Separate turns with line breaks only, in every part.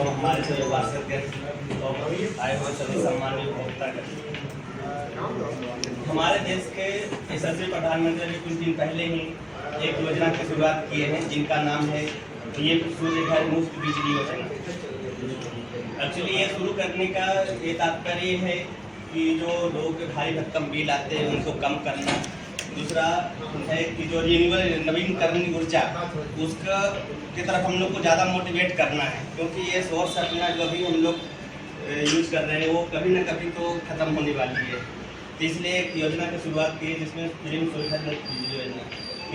तो हमारे सभी वार्षिक गेस्ट आए हुए सभी सम्मानित उपभोक्ता हमारे देश के यशस्वी प्रधानमंत्री ने कुछ दिन पहले ही एक योजना की शुरुआत किए हैं जिनका नाम है पीएम सूर्य घर मुफ्त बिजली योजना। एक्चुअली ये शुरू करने का ये तात्पर्य है कि जो लोगों के भारी भरकम बिल आते हैं उनको कम करना। दूसरा है कि जो रिन्यूएबल नवीनकरणीय ऊर्जा उसका की तरफ हम लोग को ज़्यादा मोटिवेट करना है, क्योंकि ये सोर्स अपना जो भी हम लोग यूज़ कर रहे हैं वो कभी ना कभी तो ख़त्म होने वाली है। तो इसलिए एक योजना की शुरुआत की जिसमें पीएम सूर्य घर बिजली योजना।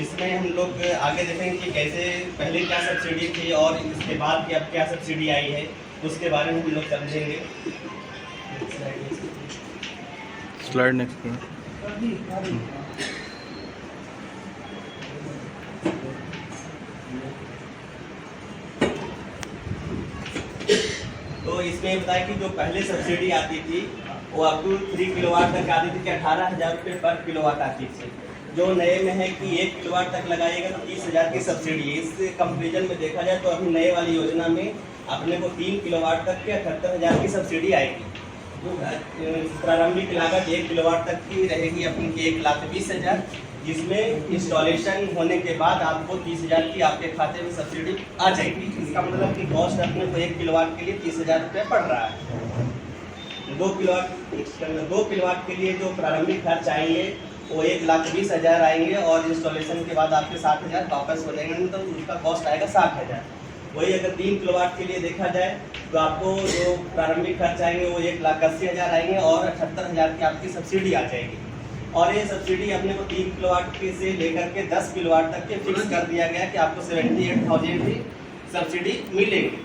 इसमें हम लोग आगे देखेंगे कि कैसे पहले क्या सब्सिडी थी और इसके बाद की अब क्या सब्सिडी आई है, उसके बारे में हम लोग समझेंगे।
Slide next.
तो इसमें बताया कि जो पहले सब्सिडी आती थी वो अप टू 3 किलोवाट तक आती थी कि 18,000 रुपये पर किलोवाट आती थी। जो नए में है कि 1 किलोवाट तक लगाएगा तो 30,000 की सब्सिडी। इस कंपेरिजन में देखा जाए तो अभी नए वाली योजना में अपने को 3 किलोवाट तक के 78,000 की सब्सिडी आएगी। प्रारंभिक लागत 1 किलोवाट तक की रहेगी अपनी 1,20,000, जिसमें इंस्टॉलेशन होने के बाद आपको 30,000 की आपके खाते में सब्सिडी आ जाएगी। इसका मतलब कि कॉस्ट अपने को 1 किलोवाट के लिए 30,000 रुपये पड़ रहा है। 2 किलोवाट के लिए जो प्रारंभिक खर्च आएंगे वो 1,20,000 आएंगे और इंस्टॉलेशन के बाद आपके 7,000 वापस हो जाएंगे, तो उसका कॉस्ट आएगा 60,000। वही अगर 3 किलोवाट के लिए देखा जाए तो आपको जो प्रारंभिक खर्च आएंगे वो 1,80,000 आएंगे और 78,000 की आपकी सब्सिडी आ जाएगी। और ये सब्सिडी अपने को 3 किलोवाट के से लेकर के 10 किलोवाट तक के फिक्स कर दिया गया कि आपको 78,000 की सब्सिडी मिलेगी।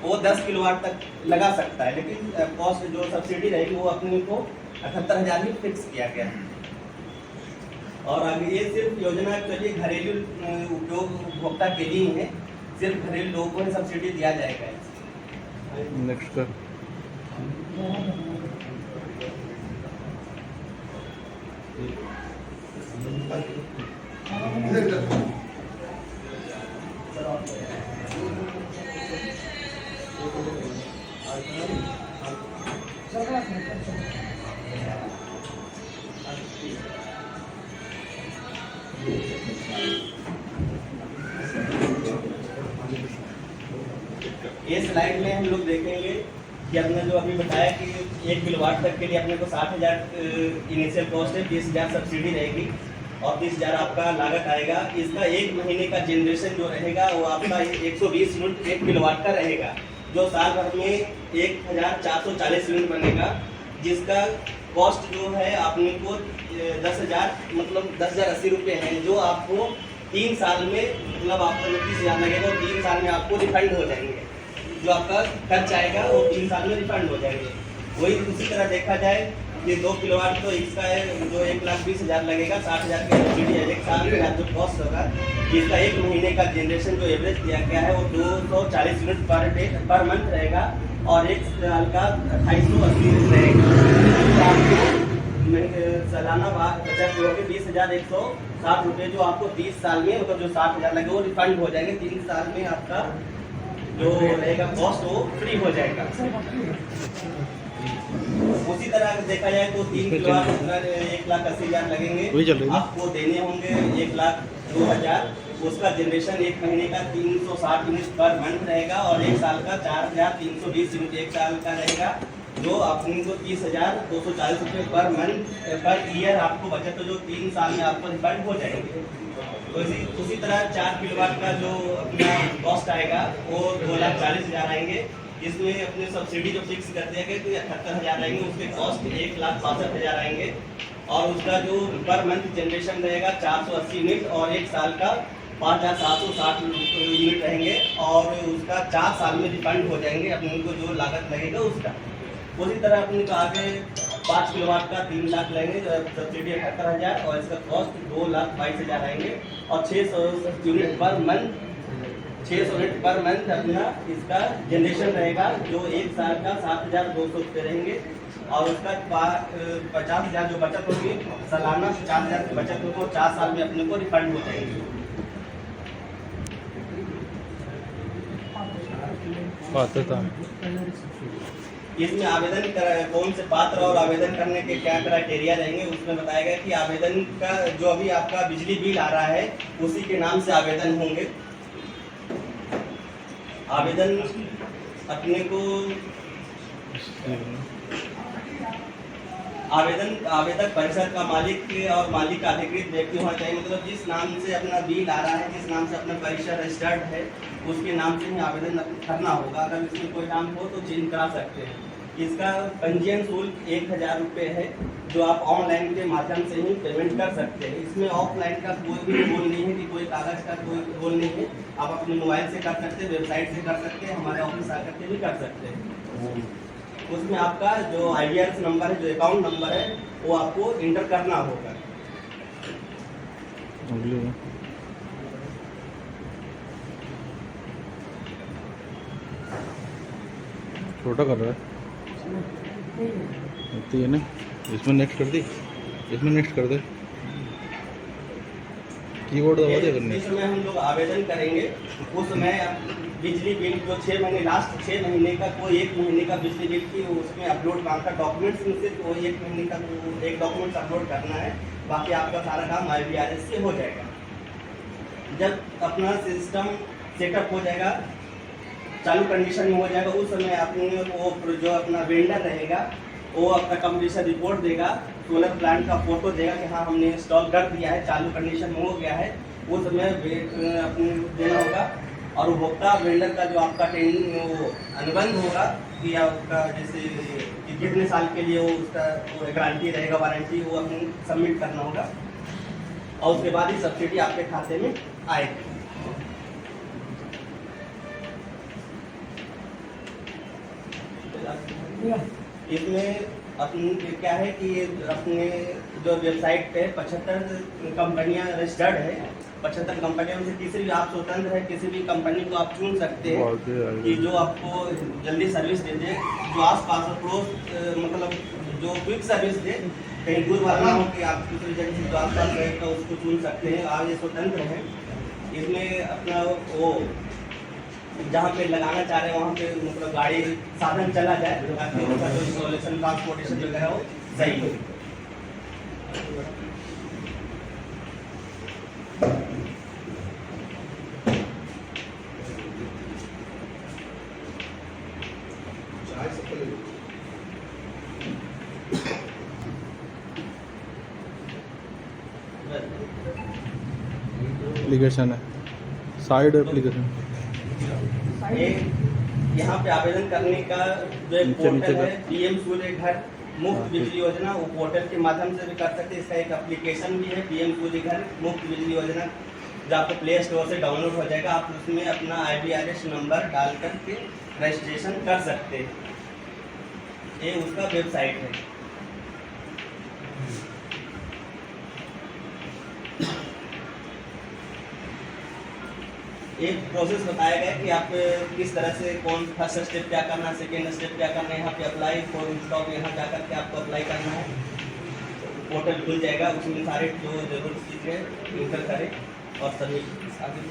वो 10 किलोवाट तक लगा सकता है, लेकिन कॉस्ट जो सब्सिडी रहेगी वो अपने को 78,000 ही फिक्स किया गया है। और आगे ये सिर्फ योजना चलिए घरेलू उपयोग उपभोक्ता के लिए ही है, सिर्फ घरेलू लोगों को सब्सिडी दिया जाएगा।
नेक्स्ट कर।
ये स्लाइड में हम लोग देखेंगे कि अपने जो अभी बताया कि 1 किलोवाट तक के लिए अपने को 60,000 इनिशियल कॉस्ट है, 20,000 सब्सिडी रहेगी और 30,000 आपका लागत आएगा। इसका 1 महीने का जनरेशन जो रहेगा वो आपका 120 यूनिट 1 किलोवाट का रहेगा, जो साल भर में 1,440 यूनिट बनेगा, जिसका कॉस्ट जो है आपने को 10,000 मतलब 10,080 रुपये है, जो आपको 3 साल में मतलब आपका 29,000 लगेगा और 3 साल में आपको रिफंड हो जाएंगे। जो आपका खर्च आएगा वो 3 साल में रिफंड हो जाएंगे। वही उसी तरह देखा जाए कि 2 किलोवाट तो इसका है जो 1,20,000 लगेगा, 60,000 की सब्सिडी है। 1 साल में जो कॉस्ट होगा जिसका 1 महीने का जनरेशन जो एवरेज दिया गया है वो 240 यूनिट पर मंथ रहेगा और 1 साल का 2,880 यूनिट रहेगा। सालाना बचत जो है 20,160 रुपये, जो आपको 30 साल में मतलब जो 60,000 लगे वो रिफंड हो जाएंगे। 3 साल में आपका जो रहेगा कॉस्ट वो फ्री हो जाएगा। उसी तरह देखा जाए तो 3 किलोवाट 1,80,000 लगेंगे, आपको देने होंगे 1,02,000। उसका जनरेशन 1 महीने का 360 यूनिट पर मंथ रहेगा और 1 साल का 4,320 यूनिट 1 साल का रहेगा, जो आपको 30,240 रुपये पर मंथ पर ईयर आपको बचत तो जो 3 साल में आपको रिफंड हो जाएंगे। तो उसी तरह 4 किलोवाट का जो अपना कॉस्ट आएगा वो 2,40,000 आएंगे, जिसमें अपने सब्सिडी जो फिक्स कर दिया गया तो 78,000 आएंगे, उसके कॉस्ट 1,62,000 आएंगे और उसका जो पर मंथ जनरेशन रहेगा 480 यूनिट और 1 साल का 5,760 यूनिट रहेंगे और उसका 4 साल में रिफंड हो जाएंगे अपने को जो लागत लगेगा उसका। उसी तरह अपने को आगे 5 किलोवाट का 3 लाख लगेंगे, सब्सिडी 78,000 और इसका कॉस्ट 2,22,000 आएंगे और 600 unit per month 600 unit per month अपना इसका जनरेशन रहेगा, जो 1 साल का 7,200 रुपये रहेंगे और उसका 50,000 जो बचत होगी सालाना 50,000 की बचत होगी और 4 साल में अपने को रिफंड हो जाएगी।
पात्रता
इसमें कौन से पात्र और आवेदन करने के क्या क्राइटेरिया रहेंगे, उसमें बताया गया कि आवेदन का जो अभी आपका बिजली बिल आ रहा है उसी के नाम से आवेदन होंगे। आवेदन अपने को आवेदक परिसर का मालिक और मालिक का अधिकृत व्यक्ति होना चाहिए। मतलब जिस नाम से अपना बिल आ रहा है, जिस नाम से अपना परिसर रजिस्टर्ड है, उसके नाम से ही आवेदन करना होगा। अगर इसमें कोई नाम हो तो चेंज करा सकते हैं। इसका पंजीयन शुल्क 1000 रुपये है, जो आप ऑनलाइन के माध्यम से ही पेमेंट कर सकते हैं। इसमें ऑफलाइन का कोई भी गोल नहीं है कि कोई कागज़ का कोई गोल नहीं है। आप अपने मोबाइल से कर सकते हैं, वेबसाइट से कर सकते हैं, हमारे ऑफिस आकर के भी कर सकते हैं। उसमें आपका जो IDRS नंबर है, जो अकाउंट नंबर है, वो आपको इंटर करना होगा।
छोटा कर रहा है इतनी है ना, इसमें नेक्स्ट कर दी, इसमें नेक्स्ट कर दे, कीबोर्ड दबा दे करने।
जिस समय हम लोग आवेदन करेंगे उस समय बिजली बिल जो 6 महीने लास्ट 6 महीने का कोई 1 महीने का बिजली बिल की उसमें अपलोड मांगता डॉक्यूमेंट्स में से कोई 1 महीने का एक डॉक्यूमेंट्स अपलोड करना है। बाकी आपका सारा काम IDRS से हो जाएगा। जब अपना सिस्टम सेटअप हो जाएगा, चालू कंडीशन में हो जाएगा, उस समय आपने वो जो अपना वेंडर रहेगा वो अपना कंप्लीशन रिपोर्ट देगा, सोलर प्लांट का फोटो देगा कि हाँ हमने इंस्टॉल कर दिया है, चालू कंडीशन में हो गया है। उस समय अपने देना होगा। और उपभोक्ता वेंडर का जो आपका वो अनुबंध होगा कि आपका जैसे कि कितने साल के लिए वो उसका गारंटी रहेगा, वारंटी, वो अपने सबमिट करना होगा। और उसके बाद ही सब्सिडी आपके खाते में आएगी। इसमें अपने क्या है कि अपने जो वेबसाइट पे 75 कंपनियां रजिस्टर्ड है। 75 कंपनियों में से किसी भी आप स्वतंत्र है, किसी भी कंपनी को आप चुन सकते हैं कि जो आपको जल्दी सर्विस दे दे, जो आस पास पड़ोस मतलब जो क्विक सर्विस दे, कहीं दूर वाला हो कि आप दूसरी जगह से जो आस पास रहेगा उसको चुन सकते हैं। आप ये स्वतंत्र हैं। इसमें अपना वो जहाँ पे लगाना चाह रहे हैं वहाँ पे मतलब गाड़ी साधन चला जाए ताकि उसका जो इंस्टॉलेशन ट्रांसपोर्टेशन वगैरह हो सही हो।
एप्लीकेशन है, साइड एप्लीकेशन।
यहाँ पे आवेदन करने का जो पोर्टल है PM सूर्य घर मुफ्त बिजली योजना, वो पोर्टल के माध्यम से भी कर सकते हैं। इसका एक एप्लीकेशन भी है PM सूर्य घर मुफ्त बिजली योजना, जो आपको प्ले स्टोर से डाउनलोड हो जाएगा। आप उसमें अपना IDRS नंबर डाल करके रजिस्ट्रेशन कर सकते हैं। ये उसका वेबसाइट है। एक प्रोसेस बताया गया कि आप किस तरह से कौन फर्स्ट स्टेप क्या करना है, सेकेंड स्टेप क्या करना है। यहाँ पे अप्लाई फॉर इंस्टॉल, यहाँ जाकर के आपको अप्लाई करना है। पोर्टल खुल जाएगा, उसमें सारे जो जरूरत चीज़ें इंटर करें और सबमिट आगे।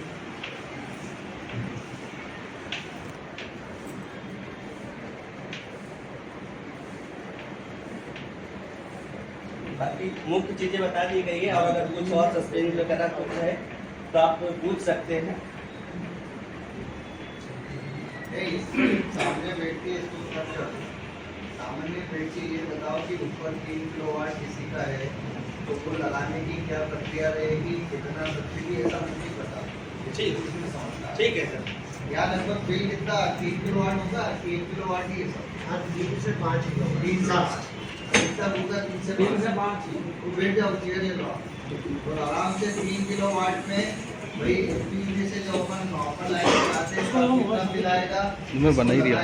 बाकी मुख्य चीज़ें बता दी गई है। और अगर कुछ और सस्पेंस वगैरह कुछ है तो आप पूछ सकते हैं।
सामने बैठ के सामान्य बैठ के ये बताओ कि ऊपर 3 किलोवाट किसी का है तो वो लगाने की क्या प्रक्रिया रहेगी, कितना सब्सिडी, ऐसा मुझे बता।
ठीक है सर।
यहाँ लगभग बिल कितना 3 किलोवाट होगा, 1 किलोवाट ही है सर। 3 से 5 किलोवाट, 3 से 5 इतना होगा, 3 से 5 बैठ जाओ, चेयर लो और आराम से 3 किलोवाट में भाई में से जो अपन नॉर्मल लाइट लगाते हैं कितना बिल आएगा,
मैं बना ही दिया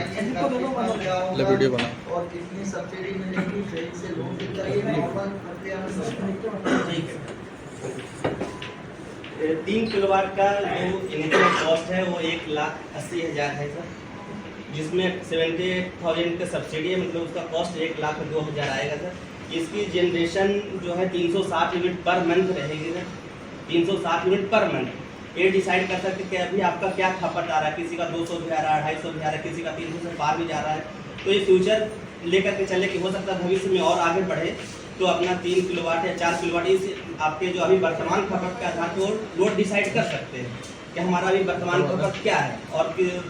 ले
वीडियो बना,
और कितनी सब्सिडी मिलेगी, बैंक से लोन कितना, ये नॉर्मल प्रक्रिया में सब
ठीक है। 3 किलोवाट का जो इनिशियल कॉस्ट है वो 1,80,000 है सर, जिसमें 78,000 का सब्सिडी है। मतलब उसका कॉस्ट 1,02,000 आएगा सर। इसकी जनरेशन जो है 360 यूनिट पर मंथ रहेगी सर, 360 यूनिट पर मंथ। ये डिसाइड कर सकते हैं कि अभी आपका क्या खपत आ रहा है, किसी का 200 भी आ रहा है, 250 भी आ रहा है, किसी का 300 से पार भी जा रहा है। तो ये फ्यूचर लेकर के चले कि हो सकता है भविष्य में और आगे बढ़े तो अपना 3 किलोवाट या 4 किलोवाट इस आपके जो अभी वर्तमान खपत के आधार पर लोड डिसाइड कर सकते हैं कि हमारा अभी वर्तमान खपत क्या है और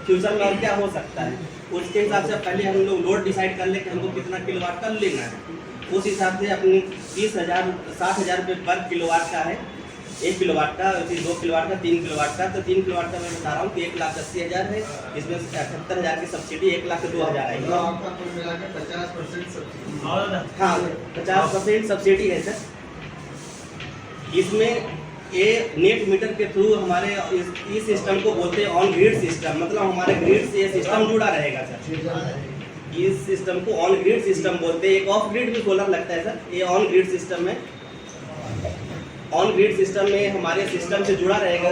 फ्यूचर में और क्या हो सकता है। उसके हिसाब से पहले हम लोग लोड डिसाइड कर ले कि हमको कितना किलोवाट का लेना है। उस हिसाब से अपनी 30,000 60,000 रुपये पर किलोवाट का है, 1 किलोवाट का, 2 किलोवाट का, 3 किलोवाट का। तो 3 किलोवाट का मैं बता रहा हूँ कि 1,80,000 है, इसमें 78,000 की सब्सिडी 1,02,000 आएगी।
मतलब आपका कुल मिलाकर 50% सब्सिडी।
हाँ 50% सब्सिडी है सर। इसमें ये नेट मीटर के थ्रू हमारे इस सिस्टम को बोलते हैं ऑन ग्रिड सिस्टम, मतलब हमारे ग्रिड से ये सिस्टम जुड़ा रहेगा सर। इस सिस्टम को ऑन ग्रिड सिस्टम बोलते हैं। एक ऑफ ग्रिड भी सोलर लगता है सर, ये ऑन ग्रिड सिस्टम है। ऑन ग्रिड सिस्टम में हमारे सिस्टम से जुड़ा रहेगा,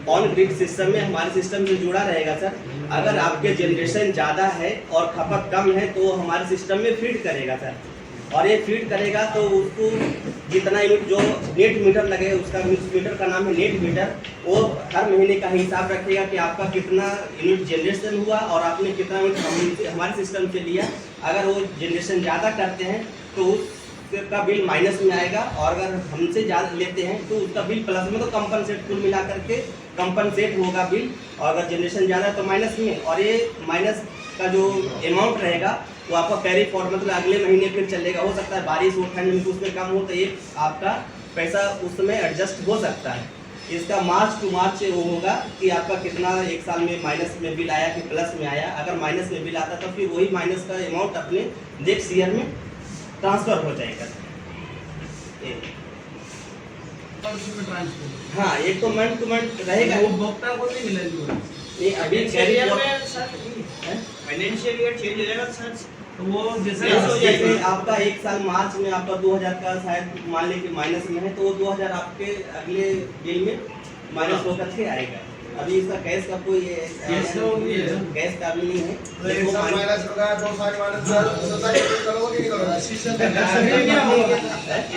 ऑन ग्रिड सिस्टम में हमारे सिस्टम से जुड़ा रहेगा सर। अगर आपके जनरेशन ज़्यादा है और खपत कम है तो हमारे सिस्टम में फीड करेगा सर, और ये फीड करेगा तो उसको जितना यूनिट जो नेट मीटर लगे, उसका मीटर का नाम है नेट मीटर, वो हर महीने का हिसाब रखेगा कि आपका कितना यूनिट जनरेशन हुआ और आपने कितना यूनिट हमारे सिस्टम से लिया। अगर वो जनरेशन ज़्यादा करते हैं तो उसका बिल माइनस में आएगा, और अगर हमसे ज़्यादा लेते हैं तो उसका बिल प्लस में, तो कंपनसेट कुल मिला करके कंपनसेट होगा बिल। और अगर जनरेशन ज़्यादा है तो माइनस में, और ये माइनस का जो अमाउंट रहेगा वो आपका कैरी फॉर्वर्ड मतलब अगले महीने फिर चलेगा। हो सकता है बारिश हो, ठंड में उसमें कम हो, तो ये आपका पैसा उस समय एडजस्ट हो सकता है। इसका मार्च टू मार्च वो होगा कि आपका कितना एक साल में माइनस में बिल आया कि प्लस में आया। अगर माइनस में बिल आता तो फिर वही माइनस का अमाउंट अपने नेक्स्ट ईयर में ट्रांसफर हो जाएगा। हाँ, एक तो मंथ टू मंथ रहेगा,
उपभोक्ता को नहीं मिलेगी।
ये अभी
फाइनेंशियल ईयर चेंज हो जाएगा सर, तो वो
जैसे आपका एक साल मार्च में आपका 2,000 का शायद मान लें कि माइनस में है, तो वो 2,000 आपके अगले बिल में माइनस होकर के आएगा। अभी इसका कैश का कोई कैश का भी नहीं है।
एक साल माइनस होगा, 2 साल माइनस सोसाइटी करोगे नहीं करोगे?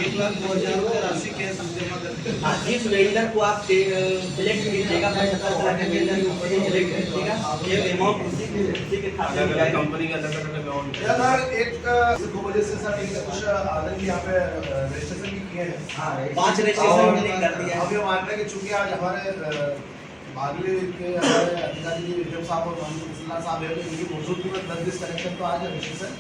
1,02,000 रुपये राशि कैश जमा करते हैं।
जिस वेंडर को आप सिलेक्ट कीजिएगा, 75 के वेंडर को सिलेक्ट कीजिएगा, ये अमाउंट उसी के खाते में जाएगा।
कंपनी का अलग-अलग अमाउंट है।
सर एक 2 वजह से सर एक कुछ आदमी यहाँ पे रजिस्ट्रेशन भी किए हैं।
5 रजिस्ट्रेशन मैंने कर दिया है।
अब ये मान रहे हैं कि चूंकि आज हमारे बागली के हमारे अधिकारी विजय साहब और मोहम्मद साहब है, इनकी मौजूदगी में 10 कनेक्शन तो आज रजिस्ट्रेशन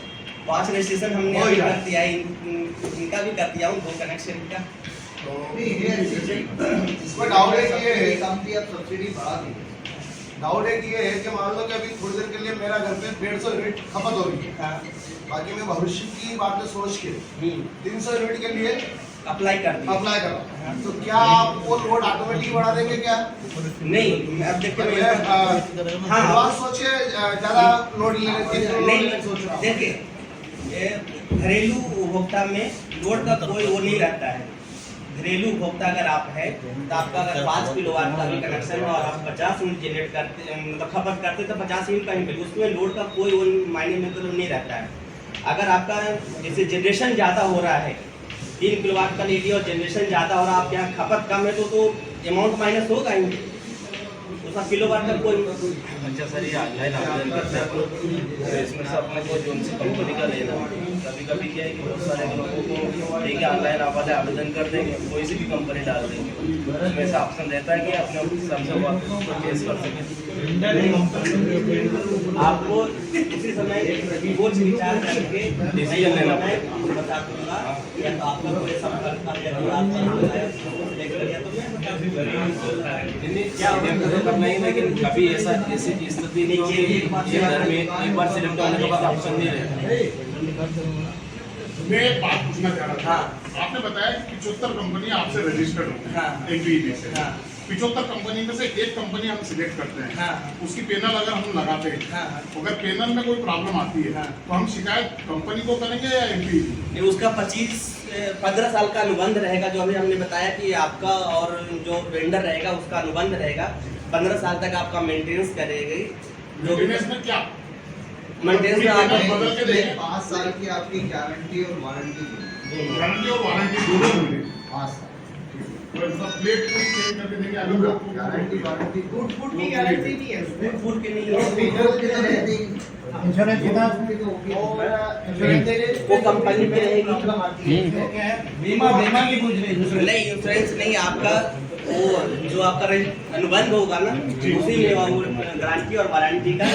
5 रजिस्ट्रेशन हमने अभी कर दिया है, इनका भी कर दिया हूँ 2 कनेक्शन का।
इसमें डाउट है कि ये कंपनी अब सब्सिडी बढ़ा दी है। डाउट है कि ये है कि मान लो कि अभी थोड़ी देर के लिए मेरा घर पे 150 यूनिट खपत हो रही है, बाकी मैं भविष्य की बातें सोच के 300 यूनिट के लिए
अप्लाई कर
करो, तो क्या आप वो लोड ऑटोमेटिक बढ़ा देंगे क्या?
नहीं, अब देखिए
हाँ सोचिए ज्यादा लोड
नहीं देखिए, घरेलू उपभोक्ता में लोड का कोई वो नहीं रहता है। घरेलू उपभोक्ता अगर आप है तो आपका अगर 5 किलोवाट का भी कनेक्शन है और आप 50 यूनिट जनरेट करते मतलब खपत करते तो 50 यूनिट का ही बिल, उसमें लोड का कोई वो मायने में तो नहीं रहता है। अगर आपका जैसे जनरेशन ज़्यादा हो रहा है, 3 किलोवाट का ले लिया और जनरेशन ज़्यादा हो रहा है, आप यहाँ खपत कम है तो अमाउंट माइनस होगा ही, उसका किलोवाट का कोई।
अच्छा सर, ये ऑनलाइन आवेदन करते हैं तो इसमें से अपने को जो सी कंपनी का लेना, कभी कभी क्या है कि बहुत सारे लोगों को ठीक है ऑनलाइन आवेदन कर देंगे, कोई सी भी कंपनी डाल देंगे, उसमें से ऑप्शन रहता है कि अपने सबसे परचेज कर सकें।
आपको उसी समय सोच विचार करके
डिसीजन लेना
है, बता दूंगा या तो आपका कोई संपर्क का
करना ही, लेकिन कभी ऐसी स्थिति नहीं होगी कि घर में एक बार सिलेक्ट होने के बाद ऑप्शन नहीं रहता।
मैं एक बात पूछना चाह रहा था।
हाँ।
आपने बताया कि 75 कंपनी आपसे रजिस्टर्ड होती है,
हाँ।
एग्री में से।
हाँ।
75 कंपनी में से एक कंपनी हम सिलेक्ट करते हैं,
हाँ।
उसकी पैनल अगर हम लगाते हैं,
हाँ।
अगर पैनल में कोई प्रॉब्लम आती है,
हाँ।
तो हम शिकायत कंपनी को करेंगे या एग्री?
उसका 15 साल का अनुबंध रहेगा, जो अभी हमने बताया कि आपका और जो वेंडर रहेगा उसका अनुबंध रहेगा। 15 साल तक आपका मेंटेनेंस करेगी।
मेंटेनेंस में क्या?
मेंटेनेंस में आपका
बदल के देंगे।
5 साल की आपकी गारंटी और वारंटी
गारंटी और वारंटी दोनों मिलेगी।
5 साल
वैसा प्लेट पूरी चेंज करके देंगे अगर वो
गारंटी वारंटी
फूड की गारंटी नहीं है, फूड की नहीं है।
इंश्योरेंस
वो कंपनी पे रहेगी।
बीमा की पूछ रही
नहीं, इंश्योरेंस नहीं, आपका वो जो आपका अनुबंध होगा ना, उसी में वो गारंटी और वारंटी का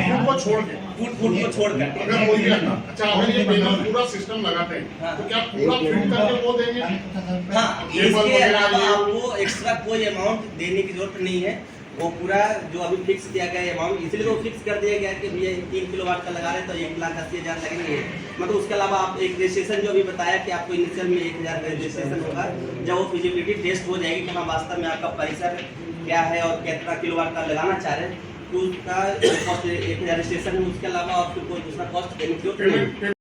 फूड को छोड़ के
फूड को छोड़कर।
अगर कोई भी रखना अच्छा अगर ये बैनर पूरा सिस्टम लगाते हैं तो क्या पूरा फिट करके वो देंगे
हाँ,
केबल
इसके
वगैरह
अलावा
ये-
आपको एक्स्ट्रा कोई अमाउंट देने की जरूरत नहीं है। वो पूरा जो अभी फिक्स किया गया अमाउंट, इसलिए तो फिक्स कर दिया गया कि भैया 3 किलोवाट का लगा रहे तो 1,80,000 लगेंगे। मतलब उसके अलावा आप एक रजिस्ट्रेशन जो अभी बताया कि आपको इनिशियल में 1,000 का रजिस्ट्रेशन होगा। जब वो फिजिबिलिटी टेस्ट हो जाएगी कि हाँ वास्तव में आपका परिसर क्या है और कितना किलोवाट का लगाना चाह रहे हैं, तो उसका कॉस्ट 1,000 रजिस्ट्रेशन है। उसके अलावा आपको कोई दूसरा कॉस्ट देने की जरूरत नहीं है।
पेमेंट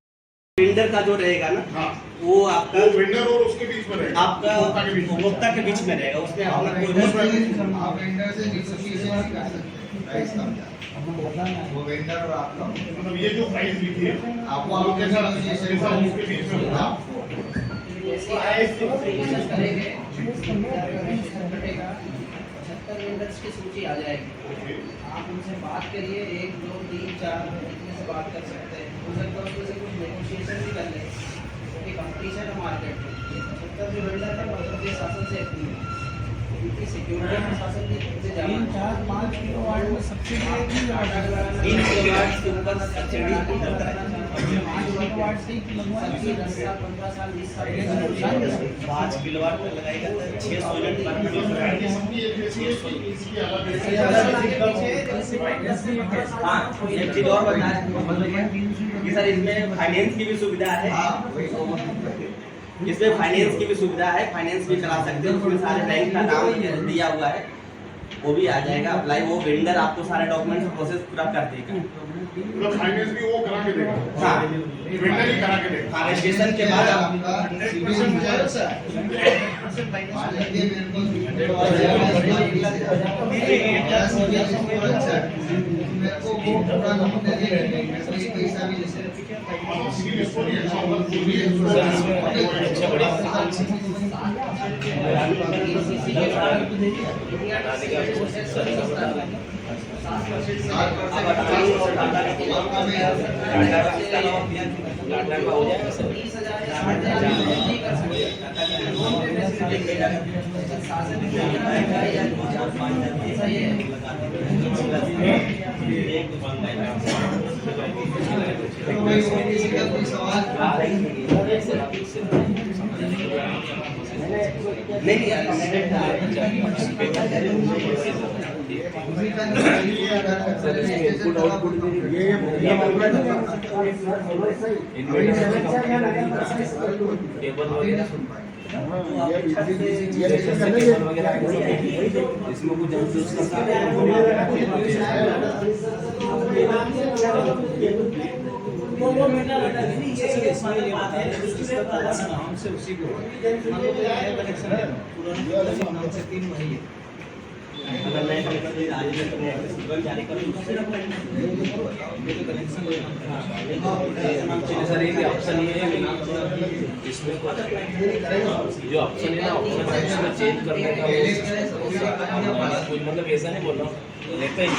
टेंडर का जो रहेगा ना,
हाँ
वो आपका
वो वेंडर और उसके बीच में रहेगा
आपका
उपभोक्ता के बीच में।
उपभोक्ता के बीच में रहेगा। उसमें अपना कोई
आप वेंडर से नेगोशिएशन नहीं कर सकते प्राइस कम ज्यादा वो वेंडर और आप लोग
मतलब ये जो प्राइस लिखी है
आपको
वो कैसा कैसा उसके बीच में होगा
की सूची आ जाएगी। आप उनसे बात करिए, 1 2 3 4 इतने से बात कर सकते हैं। हो सकता है उसमें से कुछ नेगोशिएशन भी कर लें, क्योंकि कंपटीशन है मार्केट में। 75 जो वेंडर है मध्य प्रदेश शासन से एक्टिव है, क्योंकि सिक्योरिटी प्रशासन की तरफ से जाना
3-4-5 किलोवाट में सब्सिडी आएगी।
3 किलोवाट के ऊपर सब्सिडी
किलोवाट से ही लगवाएंगे।
10 साल 15 साल 20 साल
5 किलोवाट पर लगाएगा तो 600 यूनिट पर
इसकी इसकी अलग
हाँ, एक चीज और बता दें कि सर इसमें फाइनेंस की भी सुविधा है। इसमें फाइनेंस की भी सुविधा है, फाइनेंस भी चला सकते हैं। उसमें सारे बैंक का नाम दिया हुआ है, वो भी आ जाएगा अप्लाई। वो वेंडर आपको सारे डॉक्यूमेंट्स प्रोसेस पूरा कर देगा।
मतलब फाइनेंस भी वो करा के देगा
हाँ,
वेंडर ही करा के देगा
हाँ, रजिस्ट्रेशन के बाद आप
आपका सिविल हो जाएगा सर मान लीजिए मेरे को मेरे को वो पूरा नमूना दे देंगे मेरे को एक पैसा भी ले सकते
मतलब सिविल स्कोर ही अच्छा होगा जो भी अच्छा
किसी का कोई सवाल
नहीं यार,
उसी का इनपुट आउटपुट
इसमें कुछ
हमसे उसी को कनेक्शन है पुराने से 3 महीने
अगर नए कनेक्शन जारी करो
सर ये ऑप्शन ये है इसमें जो ऑप्शन है ना ऑप्शन इसमें चेंज करने का कोई मतलब ऐसा नहीं बोल रहा हूँ लेते ही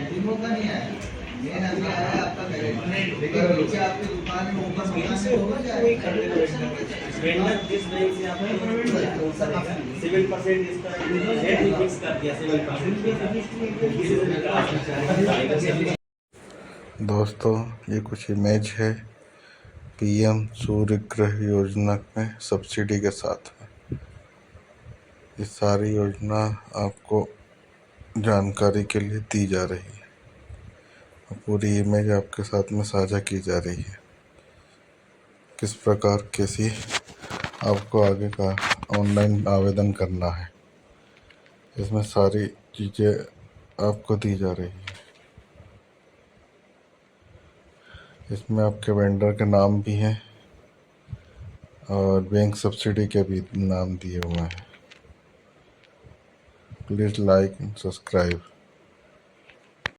टीमों का नहीं आया मेन अभी आया आपका करेक्ट लेकिन नीचे आपकी दुकान में ऊपर मकान में होगा जाएगा
वेंडर जिस बैंक से आपको 7% इसका रेट भी फिक्स कर दिया 7%।
दोस्तों ये कुछ इमेज है पीएम सूर्य गृह योजना में सब्सिडी के साथ में। ये सारी योजना आपको जानकारी के लिए दी जा रही है। पूरी इमेज आपके साथ में साझा की जा रही है। किस प्रकार कैसी आपको आगे का ऑनलाइन आवेदन करना है, इसमें सारी चीज़ें आपको दी जा रही है। इसमें आपके वेंडर के नाम भी हैं और बैंक सब्सिडी के भी नाम दिए हुए हैं। Please like and subscribe.